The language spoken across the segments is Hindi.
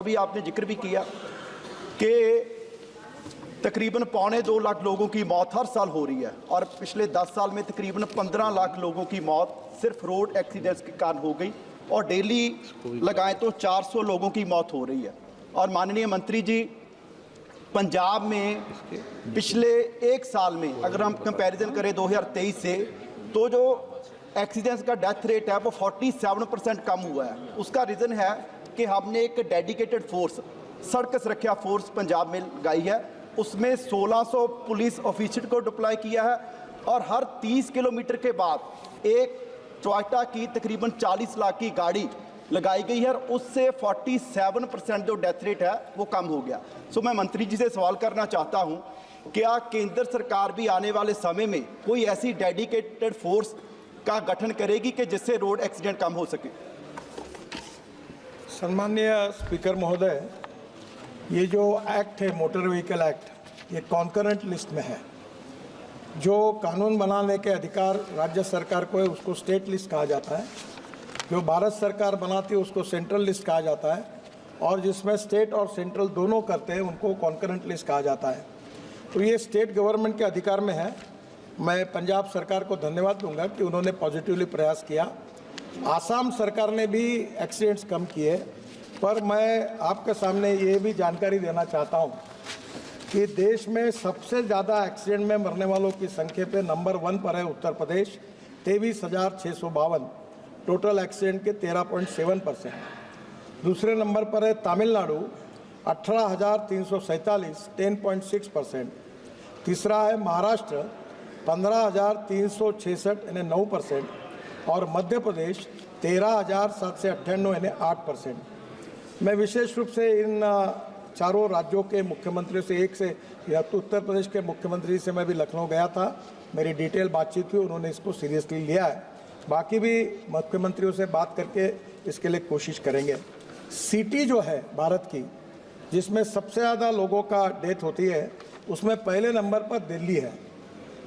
अभी आपने जिक्र भी किया कि तकरीबन 2.25 लाख लोगों की मौत हर साल हो रही है और पिछले 10 साल में तकरीबन 15 लाख लोगों की मौत सिर्फ रोड एक्सीडेंट्स के कारण हो गई और डेली लगाएं तो 400 लोगों की मौत हो रही है। और माननीय मंत्री जी, पंजाब में पिछले एक साल में अगर हम कंपैरिजन करें 2023 से, तो जो एक्सीडेंट्स का डेथ रेट है वो 47% कम हुआ है। उसका रीज़न है कि हमने एक डेडिकेटेड फोर्स, सड़क सुरक्षा फोर्स पंजाब में लगाई है। उसमें 1600 पुलिस ऑफिसर को डिप्लॉय किया है और हर 30 किलोमीटर के बाद एक टोयोटा की तकरीबन 40 लाख की गाड़ी लगाई गई है और उससे 47% जो डेथ रेट है वो कम हो गया। सो मैं मंत्री जी से सवाल करना चाहता हूँ, क्या केंद्र सरकार भी आने वाले समय में कोई ऐसी डेडिकेटेड फोर्स का गठन करेगी कि जिससे रोड एक्सीडेंट कम हो सके? सम्माननीय स्पीकर महोदय, ये जो एक्ट है मोटर व्हीकल एक्ट, ये कॉन्करेंट लिस्ट में है। जो कानून बनाने के अधिकार राज्य सरकार को है उसको स्टेट लिस्ट कहा जाता है, जो भारत सरकार बनाती है उसको सेंट्रल लिस्ट कहा जाता है और जिसमें स्टेट और सेंट्रल दोनों करते हैं उनको कॉन्करेंट लिस्ट कहा जाता है। तो ये स्टेट गवर्नमेंट के अधिकार में है। मैं पंजाब सरकार को धन्यवाद दूंगा कि उन्होंने पॉजिटिवली प्रयास किया। आसाम सरकार ने भी एक्सीडेंट्स कम किए, पर मैं आपके सामने ये भी जानकारी देना चाहता हूँ कि देश में सबसे ज़्यादा एक्सीडेंट में मरने वालों की संख्या पे नंबर 1 पर है उत्तर प्रदेश, 23,652, टोटल एक्सीडेंट के 13.7%। दूसरे नंबर पर है तमिलनाडु, 18,347, 10.6%। तीसरा है महाराष्ट्र, 15,366, यानी 9%। और मध्य प्रदेश 13,798, यानी 8%। मैं विशेष रूप से इन चारों राज्यों के मुख्यमंत्रियों से, एक से या तो उत्तर प्रदेश के मुख्यमंत्री से मैं भी लखनऊ गया था, मेरी डिटेल बातचीत हुई, उन्होंने इसको सीरियसली लिया है। बाकी भी मुख्यमंत्रियों से बात करके इसके लिए कोशिश करेंगे। सिटी जो है भारत की जिसमें सबसे ज़्यादा लोगों का डेथ होती है, उसमें पहले नंबर पर दिल्ली है।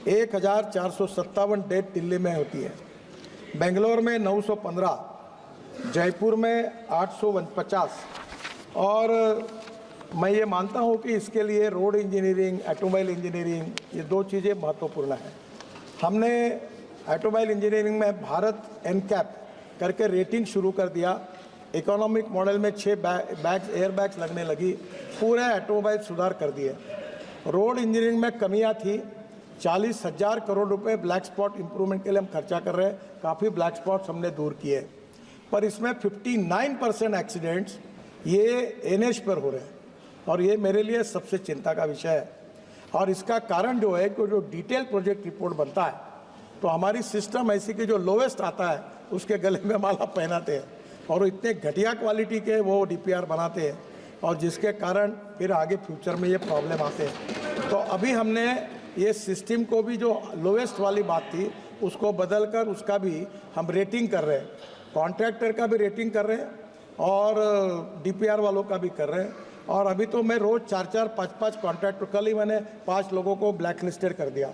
1,457 डेथ दिल्ली में होती है। बेंगलोर में 915, जयपुर में 850। और मैं ये मानता हूँ कि इसके लिए रोड इंजीनियरिंग, ऑटोमोबाइल इंजीनियरिंग, ये 2 चीज़ें महत्वपूर्ण हैं। हमने ऑटोमोबाइल इंजीनियरिंग में भारत एनकैप करके रेटिंग शुरू कर दिया। इकोनॉमिक मॉडल में 6 एयर बैग्स लगने लगी, पूरे ऑटोमोबाइल सुधार कर दिए। रोड इंजीनियरिंग में कमियां थी, 40,000 करोड़ रुपए ब्लैक स्पॉट इंप्रूवमेंट के लिए हम खर्चा कर रहे हैं, काफ़ी ब्लैक स्पॉट्स हमने दूर किए। पर इसमें 59% एक्सीडेंट्स ये एनएच पर हो रहे हैं और ये मेरे लिए सबसे चिंता का विषय है। और इसका कारण जो है कि जो डिटेल प्रोजेक्ट रिपोर्ट बनता है तो हमारी सिस्टम ऐसी कि जो लोवेस्ट आता है उसके गले में माला पहनाते हैं और इतने घटिया क्वालिटी के वो डीपीआर बनाते हैं और जिसके कारण फिर आगे फ्यूचर में ये प्रॉब्लम आते हैं। तो अभी हमने ये सिस्टम को भी, जो लोवेस्ट वाली बात थी, उसको बदल कर उसका भी हम रेटिंग कर रहे हैं, कॉन्ट्रैक्टर का भी रेटिंग कर रहे हैं और डीपीआर वालों का भी कर रहे हैं। और अभी तो मैं रोज़ 4-4, 5-5 कॉन्ट्रैक्टर, कल ही मैंने 5 लोगों को ब्लैक लिस्टेड कर दिया।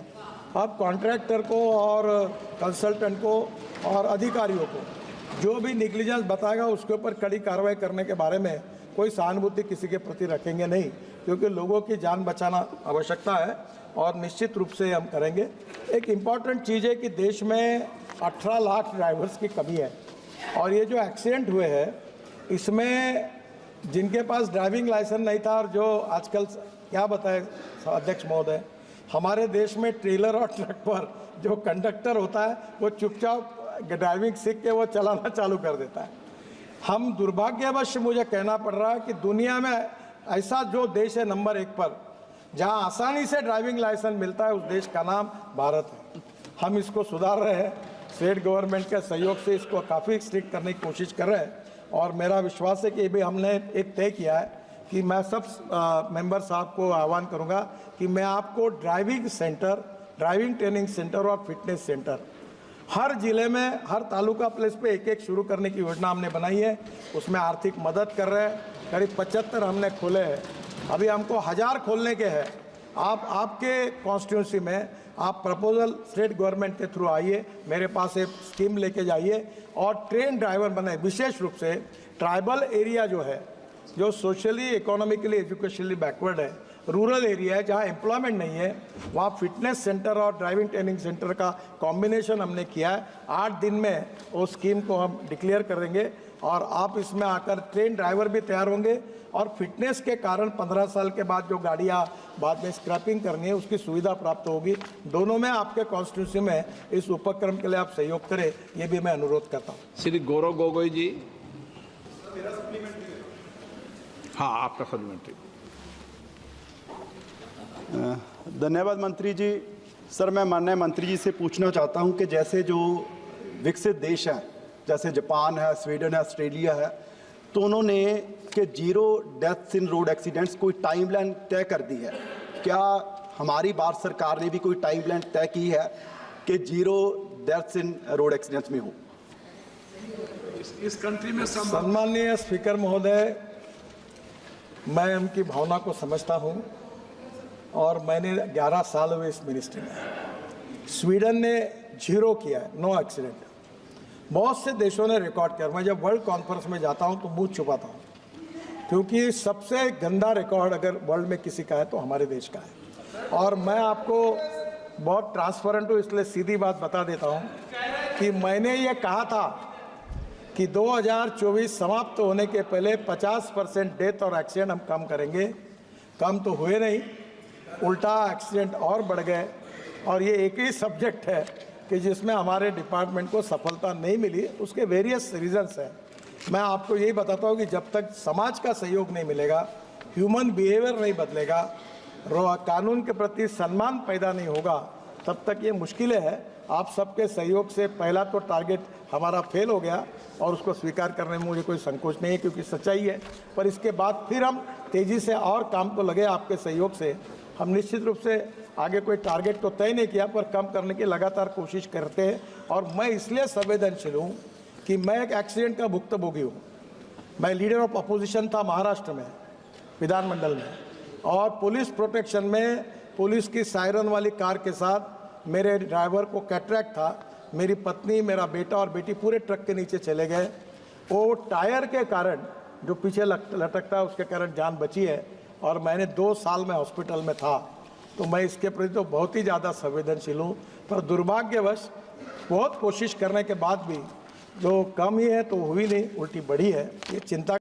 अब कॉन्ट्रैक्टर को और कंसल्टेंट को और अधिकारियों को जो भी निग्लिजेंस बताएगा उसके ऊपर कड़ी कार्रवाई करने के बारे में कोई सहानुभूति किसी के प्रति रखेंगे नहीं, क्योंकि लोगों की जान बचाना आवश्यकता है और निश्चित रूप से हम करेंगे। एक इम्पॉर्टेंट चीज़ है कि देश में 18 लाख ड्राइवर्स की कमी है और ये जो एक्सीडेंट हुए हैं इसमें जिनके पास ड्राइविंग लाइसेंस नहीं था, और जो आजकल क्या बताए अध्यक्ष महोदय, हमारे देश में ट्रेलर और ट्रक पर जो कंडक्टर होता है वो चुपचाप ड्राइविंग सीख के वो चलाना चालू कर देता है। हम दुर्भाग्यवश मुझे कहना पड़ रहा है कि दुनिया में ऐसा जो देश है नंबर 1 पर जहां आसानी से ड्राइविंग लाइसेंस मिलता है, उस देश का नाम भारत है। हम इसको सुधार रहे हैं, स्टेट गवर्नमेंट के सहयोग से इसको काफ़ी स्ट्रिक्ट करने की कोशिश कर रहे हैं और मेरा विश्वास है कि भी हमने एक तय किया है कि मैं सब मेंबर साहब को आह्वान करूंगा कि मैं आपको driving centre, driving training centre और फिटनेस सेंटर हर जिले में, हर तालुका प्लेस पे एक शुरू करने की योजना हमने बनाई है। उसमें आर्थिक मदद कर रहे हैं, करीब 75 हमने खोले हैं, अभी हमको 1000 खोलने के हैं। आप आपके कॉन्स्टिट्यूंसी में आप प्रपोजल स्टेट गवर्नमेंट के थ्रू आइए, मेरे पास एक स्कीम लेके जाइए और ट्रेन ड्राइवर बने। विशेष रूप से ट्राइबल एरिया जो है जो सोशली इकोनॉमिकली एजुकेशनली बैकवर्ड है, रूरल एरिया है, जहाँ एम्प्लॉयमेंट नहीं है, वहाँ फिटनेस सेंटर और ड्राइविंग ट्रेनिंग सेंटर का कॉम्बिनेशन हमने किया है। 8 दिन में वो स्कीम को हम डिक्लेयर करेंगे और आप इसमें आकर ट्रेन ड्राइवर भी तैयार होंगे और फिटनेस के कारण 15 साल के बाद जो गाड़ियाँ बाद में स्क्रैपिंग करनी है उसकी सुविधा प्राप्त होगी। दोनों में आपके कॉन्स्टिट्यूंसी में इस उपक्रम के लिए आप सहयोग करें, ये भी मैं अनुरोध करता हूँ। श्री गौरव गोगोई जी। हाँ, आपका सप्लीमेंट्री। धन्यवाद मंत्री जी। सर, मैं माननीय मंत्री जी से पूछना चाहता हूं कि जैसे जो विकसित देश हैं, जैसे जापान है, स्वीडन है, ऑस्ट्रेलिया है, तो उन्होंने कि 0 डेथ्स इन रोड एक्सीडेंट्स कोई टाइमलाइन तय कर दी है। क्या हमारी भारत सरकार ने भी कोई टाइमलाइन तय की है कि 0 डेथ्स इन रोड एक्सीडेंट्स में हो? इस कंट्री में सम्माननीय स्पीकर महोदय, मैं उनकी भावना को समझता हूं और मैंने 11 साल हुए इस मिनिस्ट्री में। स्वीडन ने 0 किया है, नो एक्सीडेंट। बहुत से देशों ने रिकॉर्ड किया। मैं जब वर्ल्ड कॉन्फ्रेंस में जाता हूं तो मुंह छुपाता हूं, क्योंकि सबसे गंदा रिकॉर्ड अगर वर्ल्ड में किसी का है तो हमारे देश का है। और मैं आपको बहुत ट्रांसपेरेंट हूँ, इसलिए सीधी बात बता देता हूँ कि मैंने ये कहा था कि 2024 समाप्त होने के पहले 50% डेथ और एक्सीडेंट हम कम करेंगे। कम तो हुए नहीं, उल्टा एक्सीडेंट और बढ़ गए। और ये एक ही सब्जेक्ट है कि जिसमें हमारे डिपार्टमेंट को सफलता नहीं मिली। उसके वेरियस रीजंस हैं। मैं आपको यही बताता हूँ कि जब तक समाज का सहयोग नहीं मिलेगा, ह्यूमन बिहेवियर नहीं बदलेगा, कानून के प्रति सम्मान पैदा नहीं होगा, तब तक ये मुश्किलें हैं। आप सबके सहयोग से पहला तो टारगेट हमारा फेल हो गया और उसको स्वीकार करने में मुझे कोई संकोच नहीं है, क्योंकि सच्चाई है। पर इसके बाद फिर हम तेज़ी से और काम को लगे आपके सहयोग से। हम निश्चित रूप से आगे कोई टारगेट तो तय नहीं किया, पर कम करने की लगातार कोशिश करते हैं। और मैं इसलिए संवेदनशील हूँ कि मैं एक एक्सीडेंट का भुक्तभोगी हूँ। मैं लीडर ऑफ अपोजिशन था महाराष्ट्र में, विधानमंडल में, और पुलिस प्रोटेक्शन में पुलिस की सायरन वाली कार के साथ मेरे ड्राइवर को कैटरैक्ट था। मेरी पत्नी, मेरा बेटा और बेटी पूरे ट्रक के नीचे चले गए। वो टायर के कारण जो पीछे लटकता है उसके कारण जान बची है। और मैंने 2 साल में हॉस्पिटल में था। तो मैं इसके प्रति तो बहुत ही ज़्यादा संवेदनशील हूँ। पर दुर्भाग्यवश बहुत कोशिश करने के बाद भी जो कम ही है तो हुई नहीं, उल्टी बढ़ी है। ये चिंता